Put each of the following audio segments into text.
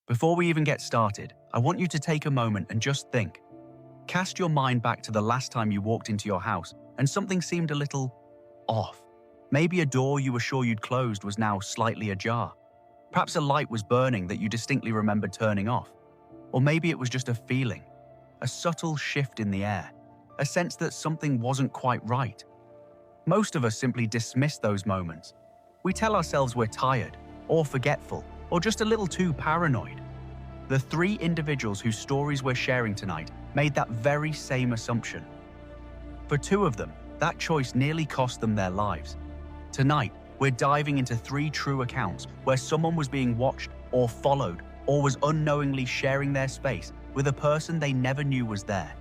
Before we even get started, I want you to take a moment and just think. Cast your mind back to the last time you walked into your house and something seemed a little off. Maybe a door you were sure you'd closed was now slightly ajar. Perhaps a light was burning that you distinctly remembered turning off. Or maybe it was just a feeling, a subtle shift in the air, a sense that something wasn't quite right. Most of us simply dismiss those moments. We tell ourselves we're tired, or forgetful, or just a little too paranoid. The three individuals whose stories we're sharing tonight made that very same assumption. For two of them, that choice nearly cost them their lives. Tonight, we're diving into three true accounts where someone was being watched or followed or was unknowingly sharing their space with a person they never knew was there.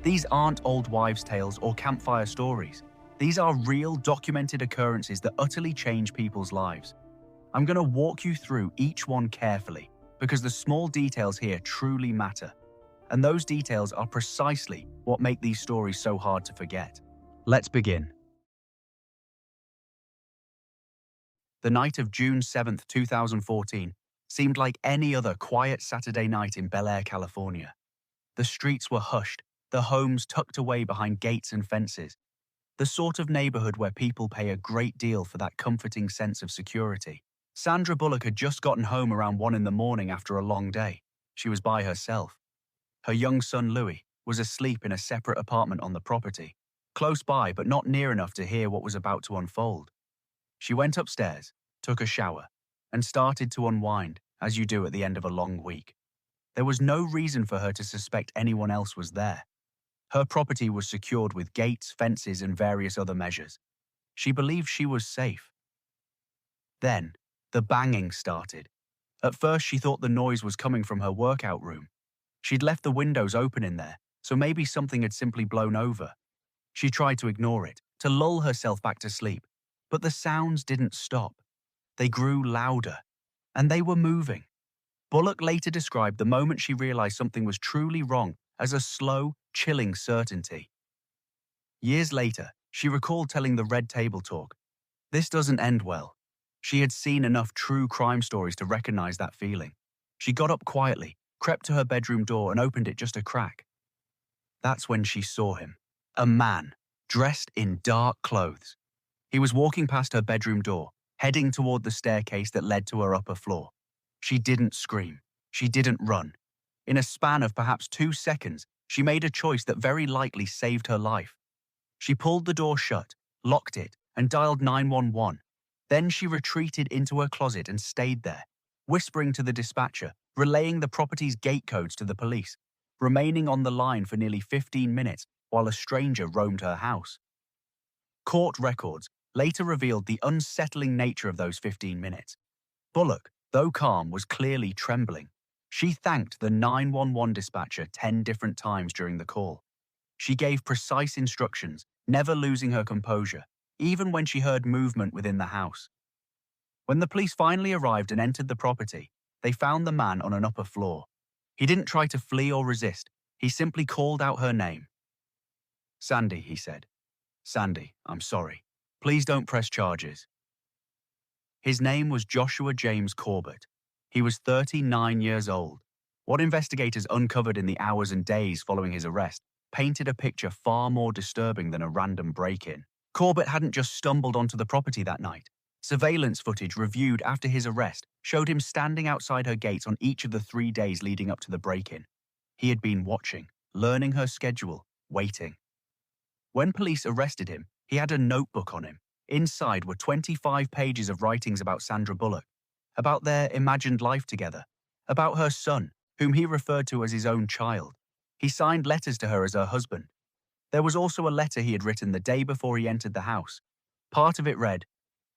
These aren't old wives' tales or campfire stories. These are real, documented occurrences that utterly change people's lives. I'm going to walk you through each one carefully because the small details here truly matter. And those details are precisely what make these stories so hard to forget. Let's begin. The night of June 7th, 2014, seemed like any other quiet Saturday night in Bel Air, California. The streets were hushed, the homes tucked away behind gates and fences. The sort of neighborhood where people pay a great deal for that comforting sense of security. Sandra Bullock had just gotten home around 1 a.m. after a long day. She was by herself. Her young son, Louis, was asleep in a separate apartment on the property, close by but not near enough to hear what was about to unfold. She went upstairs, took a shower, and started to unwind, as you do at the end of a long week. There was no reason for her to suspect anyone else was there. Her property was secured with gates, fences, and various other measures. She believed she was safe. Then, the banging started. At first, she thought the noise was coming from her workout room. She'd left the windows open in there, so maybe something had simply blown over. She tried to ignore it, to lull herself back to sleep, but the sounds didn't stop. They grew louder, and they were moving. Bullock later described the moment she realized something was truly wrong as a slow, chilling certainty. Years later, she recalled telling the Red Table Talk, "This doesn't end well." She had seen enough true crime stories to recognize that feeling. She got up quietly, crept to her bedroom door, and opened it just a crack. That's when she saw him. A man, dressed in dark clothes. He was walking past her bedroom door, heading toward the staircase that led to her upper floor. She didn't scream. She didn't run. In a span of perhaps 2 seconds, she made a choice that very likely saved her life. She pulled the door shut, locked it, and dialed 911. Then she retreated into her closet and stayed there, whispering to the dispatcher, relaying the property's gate codes to the police, remaining on the line for nearly 15 minutes while a stranger roamed her house. Court records later revealed the unsettling nature of those 15 minutes. Bullock, though calm, was clearly trembling. She thanked the 911 dispatcher 10 different times during the call. She gave precise instructions, never losing her composure, even when she heard movement within the house. When the police finally arrived and entered the property, they found the man on an upper floor. He didn't try to flee or resist. He simply called out her name. "Sandy," he said. "Sandy, I'm sorry. Please don't press charges." His name was Joshua James Corbett. He was 39 years old. What investigators uncovered in the hours and days following his arrest painted a picture far more disturbing than a random break-in. Corbett hadn't just stumbled onto the property that night. Surveillance footage reviewed after his arrest showed him standing outside her gates on each of the 3 days leading up to the break-in. He had been watching, learning her schedule, waiting. When police arrested him, he had a notebook on him. Inside were 25 pages of writings about Sandra Bullock, about their imagined life together, about her son, whom he referred to as his own child. He signed letters to her as her husband. There was also a letter he had written the day before he entered the house. Part of it read,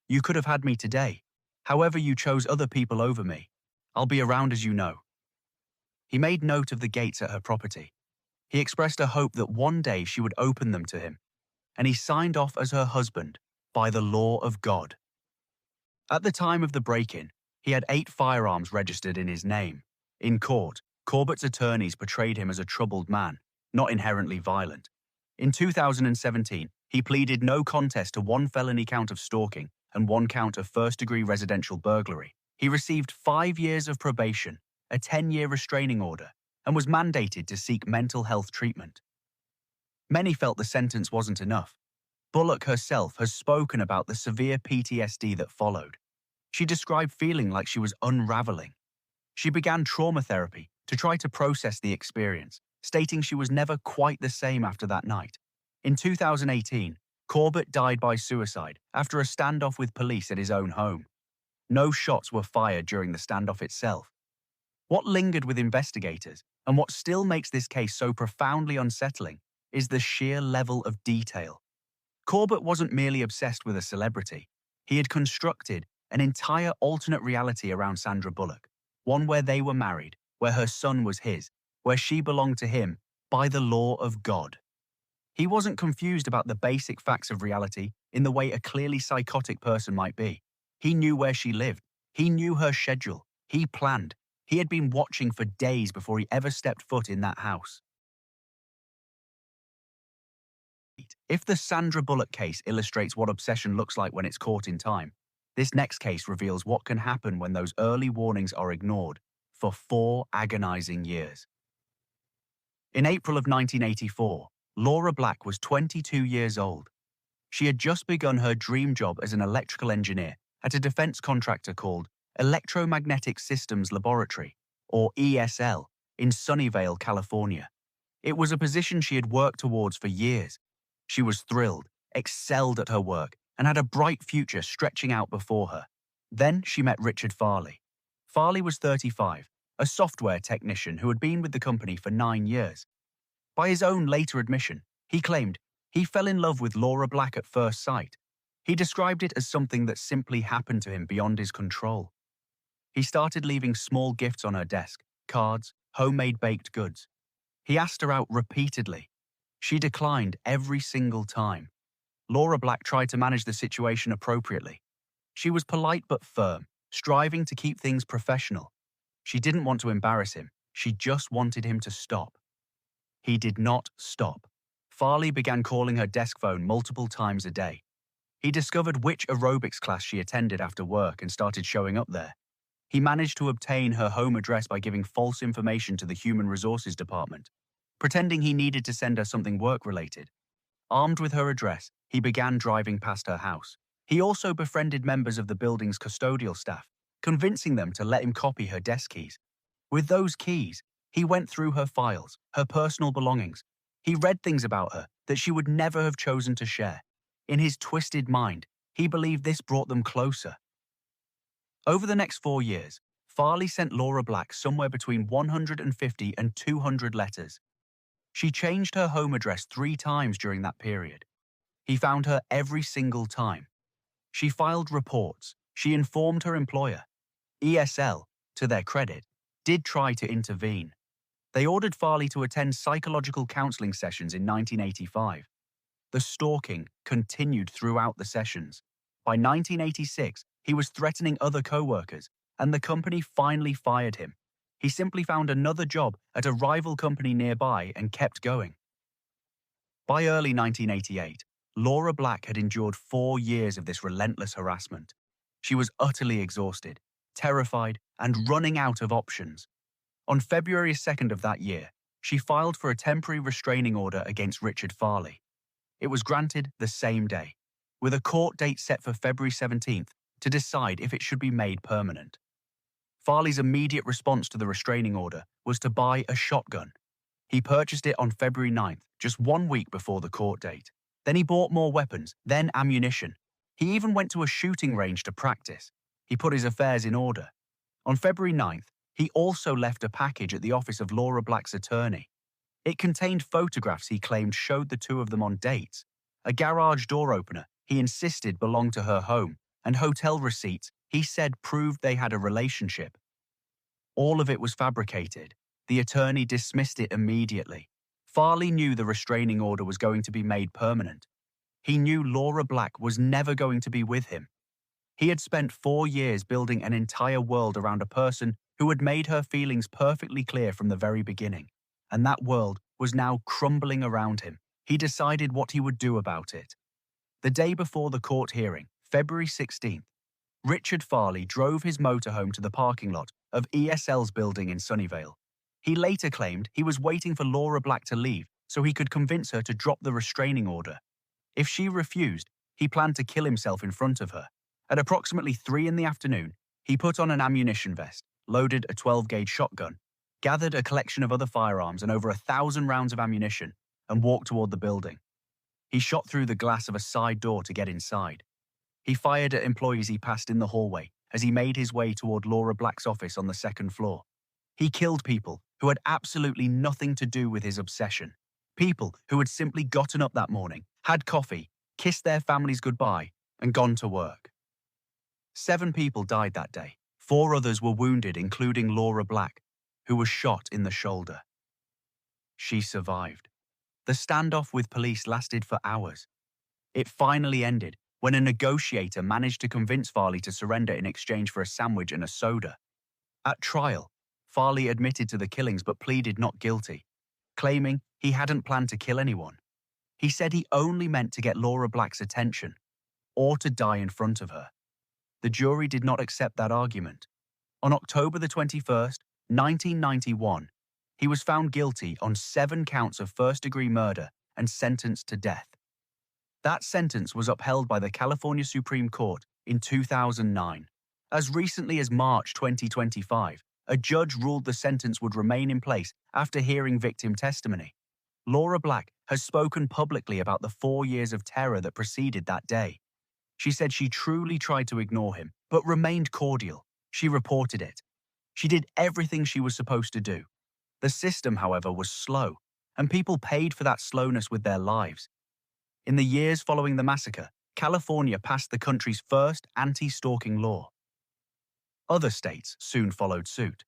"You could have had me today. However, you chose other people over me. I'll be around as you know." He made note of the gates at her property. He expressed a hope that one day she would open them to him, and he signed off as her husband by the law of God. At the time of the break-in, he had 8 firearms registered in his name. In court, Corbett's attorneys portrayed him as a troubled man, not inherently violent. In 2017, he pleaded no contest to 1 felony count of stalking and 1 count of first-degree residential burglary. He received 5 years of probation, a 10-year restraining order and was mandated to seek mental health treatment. Many felt the sentence wasn't enough. Bullock herself has spoken about the severe PTSD that followed. She described feeling like she was unraveling. She began trauma therapy to try to process the experience, stating she was never quite the same after that night. In 2018, Corbett died by suicide after a standoff with police at his own home. No shots were fired during the standoff itself. What lingered with investigators, and what still makes this case so profoundly unsettling, is the sheer level of detail. Corbett wasn't merely obsessed with a celebrity. He had constructed an entire alternate reality around Sandra Bullock, one where they were married, where her son was his, where she belonged to him by the law of God. He wasn't confused about the basic facts of reality in the way a clearly psychotic person might be. He knew where she lived. He knew her schedule. He planned. He had been watching for days before he ever stepped foot in that house. If the Sandra Bullock case illustrates what obsession looks like when it's caught in time, this next case reveals what can happen when those early warnings are ignored for 4 agonizing years. In April of 1984, Laura Black was 22 years old. She had just begun her dream job as an electrical engineer at a defense contractor called Electromagnetic Systems Laboratory, or ESL, in Sunnyvale, California. It was a position she had worked towards for years. She was thrilled, excelled at her work, and had a bright future stretching out before her. Then she met Richard Farley. Farley was 35, a software technician who had been with the company for 9 years. By his own later admission, he claimed he fell in love with Laura Black at first sight. He described it as something that simply happened to him beyond his control. He started leaving small gifts on her desk, cards, homemade baked goods. He asked her out repeatedly. She declined every single time. Laura Black tried to manage the situation appropriately. She was polite but firm, striving to keep things professional. She didn't want to embarrass him. She just wanted him to stop. He did not stop. Farley began calling her desk phone multiple times a day. He discovered which aerobics class she attended after work and started showing up there. He managed to obtain her home address by giving false information to the Human Resources Department, pretending he needed to send her something work-related. Armed with her address, he began driving past her house. He also befriended members of the building's custodial staff, convincing them to let him copy her desk keys. With those keys, he went through her files, her personal belongings. He read things about her that she would never have chosen to share. In his twisted mind, he believed this brought them closer. Over the next 4 years, Farley sent Laura Black somewhere between 150 and 200 letters. She changed her home address 3 times during that period. He found her every single time. She filed reports. She informed her employer. ESL, to their credit, did try to intervene. They ordered Farley to attend psychological counseling sessions in 1985. The stalking continued throughout the sessions. By 1986, he was threatening other co-workers, and the company finally fired him. He simply found another job at a rival company nearby and kept going. By early 1988, Laura Black had endured 4 years of this relentless harassment. She was utterly exhausted, terrified, and running out of options. On February 2nd of that year, she filed for a temporary restraining order against Richard Farley. It was granted the same day, with a court date set for February 17th to decide if it should be made permanent. Farley's immediate response to the restraining order was to buy a shotgun. He purchased it on February 9th, just 1 week before the court date. Then he bought more weapons, then ammunition. He even went to a shooting range to practice. He put his affairs in order. On February 9th, he also left a package at the office of Laura Black's attorney. It contained photographs he claimed showed the two of them on dates, a garage door opener he insisted belonged to her home, and hotel receipts he said proved they had a relationship. All of it was fabricated. The attorney dismissed it immediately. Farley knew the restraining order was going to be made permanent. He knew Laura Black was never going to be with him. He had spent 4 years building an entire world around a person who had made her feelings perfectly clear from the very beginning, and that world was now crumbling around him. He decided what he would do about it. The day before the court hearing, February 16th, Richard Farley drove his motorhome to the parking lot of ESL's building in Sunnyvale. He later claimed he was waiting for Laura Black to leave so he could convince her to drop the restraining order. If she refused, he planned to kill himself in front of her. At approximately 3 in the afternoon, he put on an ammunition vest, loaded a 12-gauge shotgun, gathered a collection of other firearms and over 1,000 rounds of ammunition, and walked toward the building. He shot through the glass of a side door to get inside. He fired at employees he passed in the hallway as he made his way toward Laura Black's office on the second floor. He killed people who had absolutely nothing to do with his obsession. People who had simply gotten up that morning, had coffee, kissed their families goodbye, and gone to work. 7 people died that day. 4 others were wounded, including Laura Black, who was shot in the shoulder. She survived. The standoff with police lasted for hours. It finally ended when a negotiator managed to convince Farley to surrender in exchange for a sandwich and a soda. At trial, Farley admitted to the killings but pleaded not guilty, claiming he hadn't planned to kill anyone. He said he only meant to get Laura Black's attention, or to die in front of her. The jury did not accept that argument. On October the 21st, 1991, he was found guilty on 7 counts of first-degree murder and sentenced to death. That sentence was upheld by the California Supreme Court in 2009. As recently as March 2025, a judge ruled the sentence would remain in place after hearing victim testimony. Laura Black has spoken publicly about the 4 years of terror that preceded that day. She said she truly tried to ignore him, but remained cordial. She reported it. She did everything she was supposed to do. The system, however, was slow, and people paid for that slowness with their lives. In the years following the massacre, California passed the country's first anti-stalking law. Other states soon followed suit.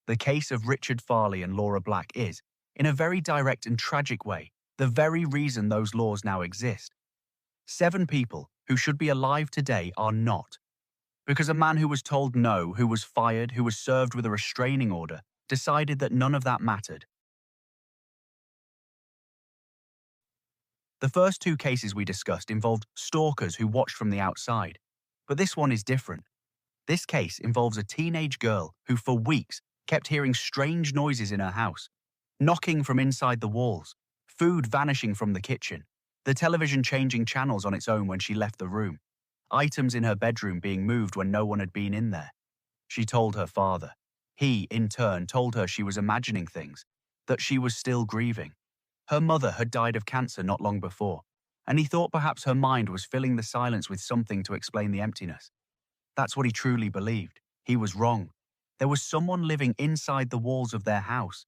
The case of Richard Farley and Laura Black is, in a very direct and tragic way, the very reason those laws now exist. 7 people who should be alive today are not. Because a man who was told no, who was fired, who was served with a restraining order, decided that none of that mattered. The first 2 cases we discussed involved stalkers who watched from the outside, but this one is different. This case involves a teenage girl who for weeks kept hearing strange noises in her house, knocking from inside the walls, food vanishing from the kitchen, the television changing channels on its own when she left the room, items in her bedroom being moved when no one had been in there. She told her father. He, in turn, told her she was imagining things, that she was still grieving. Her mother had died of cancer not long before, and he thought perhaps her mind was filling the silence with something to explain the emptiness. That's what he truly believed. He was wrong. There was someone living inside the walls of their house.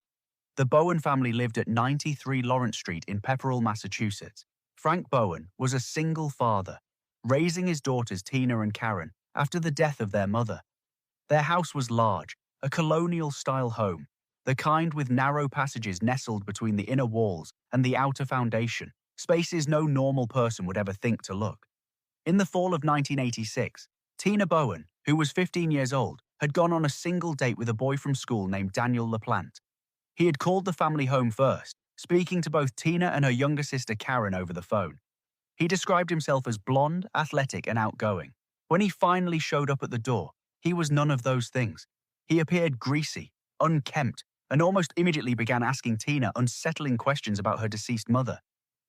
The Bowen family lived at 93 Lawrence Street in Pepperell, Massachusetts. Frank Bowen was a single father, raising his daughters Tina and Karen after the death of their mother. Their house was large, a colonial-style home, the kind with narrow passages nestled between the inner walls and the outer foundation, spaces no normal person would ever think to look. In the fall of 1986, Tina Bowen, who was 15 years old, had gone on a single date with a boy from school named Daniel LaPlante. He had called the family home first, speaking to both Tina and her younger sister Karen over the phone. He described himself as blonde, athletic, and outgoing. When he finally showed up at the door, he was none of those things. He appeared greasy, unkempt, and almost immediately began asking Tina unsettling questions about her deceased mother.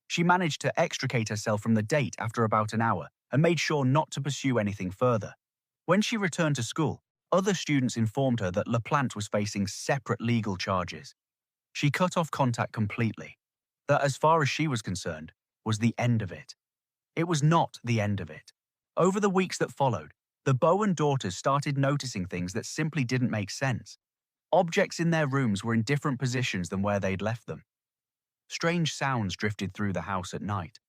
She managed to extricate herself from the date after about an hour and made sure not to pursue anything further. When she returned to school, other students informed her that LaPlante was facing separate legal charges. She cut off contact completely. That, as far as she was concerned, was the end of it. It was not the end of it. Over the weeks that followed, the Bowen daughters started noticing things that simply didn't make sense. Objects in their rooms were in different positions than where they'd left them. Strange sounds drifted through the house at night.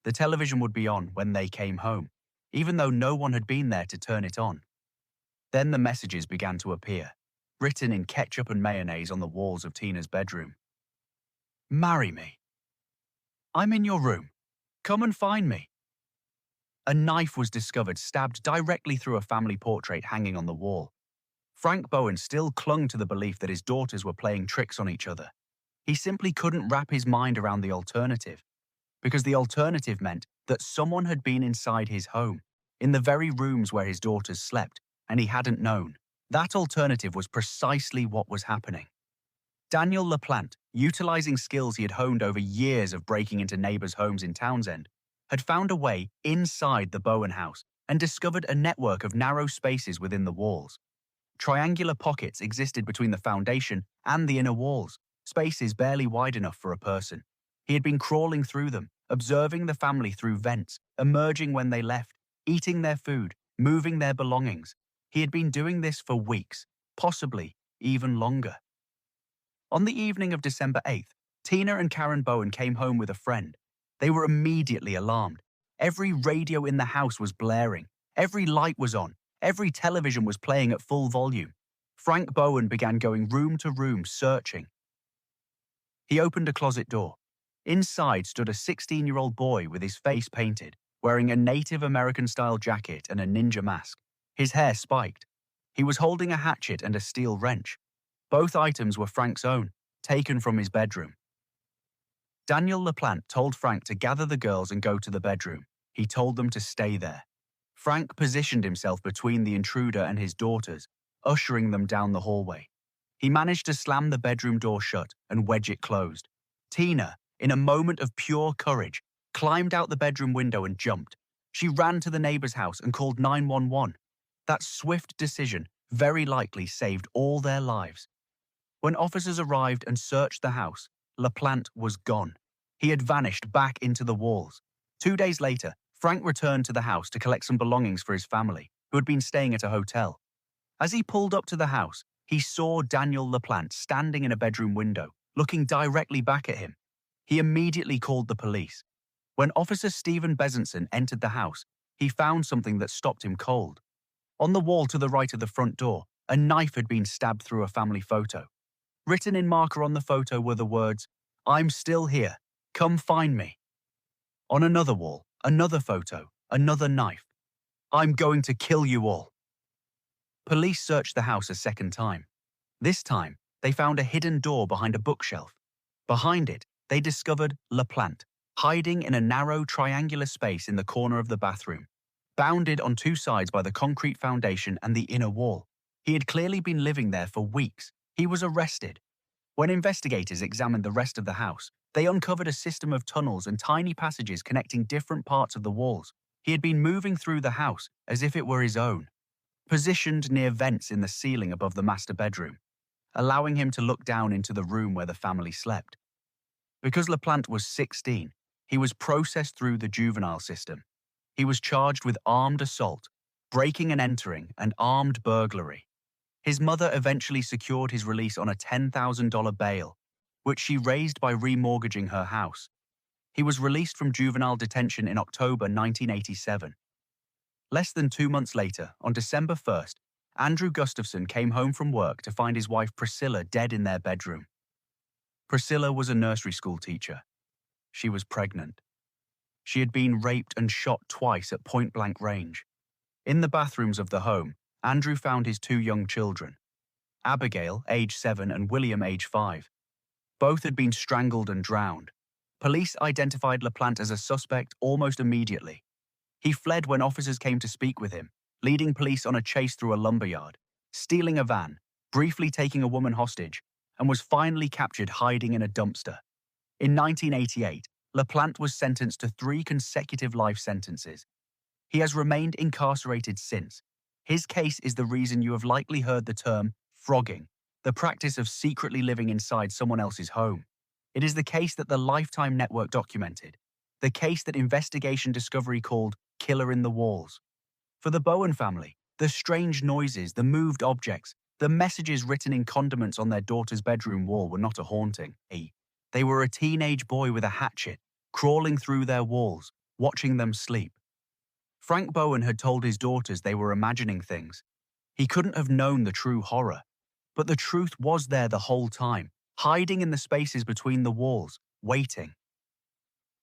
The television would be on when they came home, even though no one had been there to turn it on. Then the messages began to appear, written in ketchup and mayonnaise on the walls of Tina's bedroom. "Marry me. I'm in your room. Come and find me." A knife was discovered stabbed directly through a family portrait hanging on the wall. Frank Bowen still clung to the belief that his daughters were playing tricks on each other. He simply couldn't wrap his mind around the alternative, because the alternative meant that someone had been inside his home, in the very rooms where his daughters slept, and he hadn't known. That alternative was precisely what was happening. Daniel LaPlante, utilizing skills he had honed over years of breaking into neighbors' homes in Townsend, had found a way inside the Bowen house and discovered a network of narrow spaces within the walls. Triangular pockets existed between the foundation and the inner walls, spaces barely wide enough for a person. He had been crawling through them, observing the family through vents, emerging when they left, eating their food, moving their belongings. He had been doing this for weeks, possibly even longer. On the evening of December 8th, Tina and Karen Bowen came home with a friend. They were immediately alarmed. Every radio in the house was blaring. Every light was on. Every television was playing at full volume. Frank Bowen began going room to room searching. He opened a closet door. Inside stood a 16-year-old boy with his face painted, wearing a Native American-style jacket and a ninja mask. His hair spiked. He was holding a hatchet and a steel wrench. Both items were Frank's own, taken from his bedroom. Daniel LaPlante told Frank to gather the girls and go to the bedroom. He told them to stay there. Frank positioned himself between the intruder and his daughters, ushering them down the hallway. He managed to slam the bedroom door shut and wedge it closed. Tina, in a moment of pure courage, climbed out the bedroom window and jumped. She ran to the neighbor's house and called 911. That swift decision very likely saved all their lives. When officers arrived and searched the house, LaPlante was gone. He had vanished back into the walls. 2 days later, Frank returned to the house to collect some belongings for his family, who had been staying at a hotel. As he pulled up to the house, he saw Daniel LaPlante standing in a bedroom window, looking directly back at him. He immediately called the police. When Officer Stephen Besanson entered the house, he found something that stopped him cold. On the wall to the right of the front door, a knife had been stabbed through a family photo. Written in marker on the photo were the words, "I'm still here. Come find me." On another wall, another photo, another knife. "I'm going to kill you all." Police searched the house a second time. This time, they found a hidden door behind a bookshelf. Behind it, they discovered LaPlante, hiding in a narrow triangular space in the corner of the bathroom, bounded on two sides by the concrete foundation and the inner wall. He had clearly been living there for weeks. He was arrested. When investigators examined the rest of the house, they uncovered a system of tunnels and tiny passages connecting different parts of the walls. He had been moving through the house as if it were his own, positioned near vents in the ceiling above the master bedroom, allowing him to look down into the room where the family slept. Because LaPlante was 16, he was processed through the juvenile system. He was charged with armed assault, breaking and entering, and armed burglary. His mother eventually secured his release on a $10,000 bail, which she raised by remortgaging her house. He was released from juvenile detention in October 1987. Less than 2 months later, on December 1st, Andrew Gustafson came home from work to find his wife Priscilla dead in their bedroom. Priscilla was a nursery school teacher. She was pregnant. She had been raped and shot twice at point-blank range. In the bathrooms of the home, Andrew found his 2 young children, Abigail, age 7, and William, age 5. Both had been strangled and drowned. Police identified LaPlante as a suspect almost immediately. He fled when officers came to speak with him, leading police on a chase through a lumberyard, stealing a van, briefly taking a woman hostage, and was finally captured hiding in a dumpster. In 1988, LaPlante was sentenced to 3 consecutive life sentences. He has remained incarcerated since. His case is the reason you have likely heard the term frogging, the practice of secretly living inside someone else's home. It is the case that the Lifetime Network documented, the case that Investigation Discovery called Killer in the Walls. For the Bowen family, the strange noises, the moved objects, the messages written in condiments on their daughter's bedroom wall were not a haunting. They were a teenage boy with a hatchet, crawling through their walls, watching them sleep. Frank Bowen had told his daughters they were imagining things. He couldn't have known the true horror. But the truth was there the whole time, hiding in the spaces between the walls, waiting.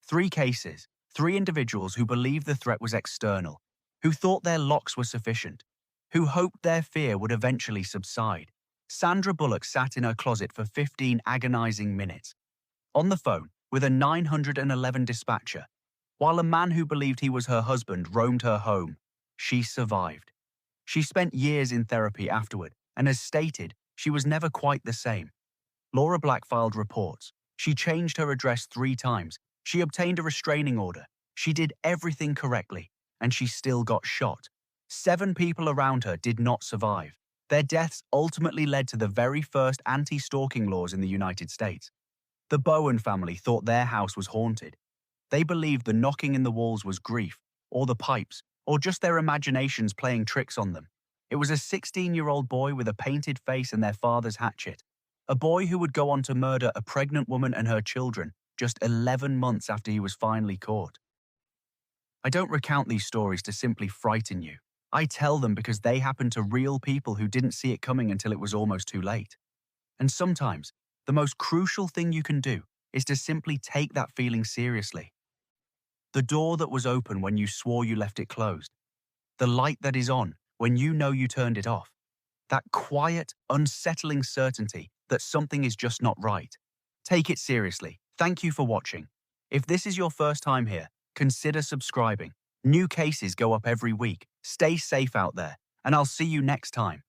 3 cases, 3 individuals who believed the threat was external, who thought their locks were sufficient, who hoped their fear would eventually subside. Sandra Bullock sat in her closet for 15 agonizing minutes, on the phone with a 911 dispatcher, while a man who believed he was her husband roamed her home. She survived. She spent years in therapy afterward and has stated she was never quite the same. Laura Black filed reports. She changed her address 3 times. She obtained a restraining order. She did everything correctly, and she still got shot. 7 people around her did not survive. Their deaths ultimately led to the very first anti-stalking laws in the United States. The Bowen family thought their house was haunted. They believed the knocking in the walls was grief, or the pipes, or just their imaginations playing tricks on them. It was a 16-year-old boy with a painted face and their father's hatchet. A boy who would go on to murder a pregnant woman and her children just 11 months after he was finally caught. I don't recount these stories to simply frighten you. I tell them because they happen to real people who didn't see it coming until it was almost too late. And sometimes, the most crucial thing you can do is to simply take that feeling seriously. The door that was open when you swore you left it closed. The light that is on when you know you turned it off. That quiet, unsettling certainty that something is just not right. Take it seriously. Thank you for watching. If this is your first time here, consider subscribing. New cases go up every week. Stay safe out there, and I'll see you next time.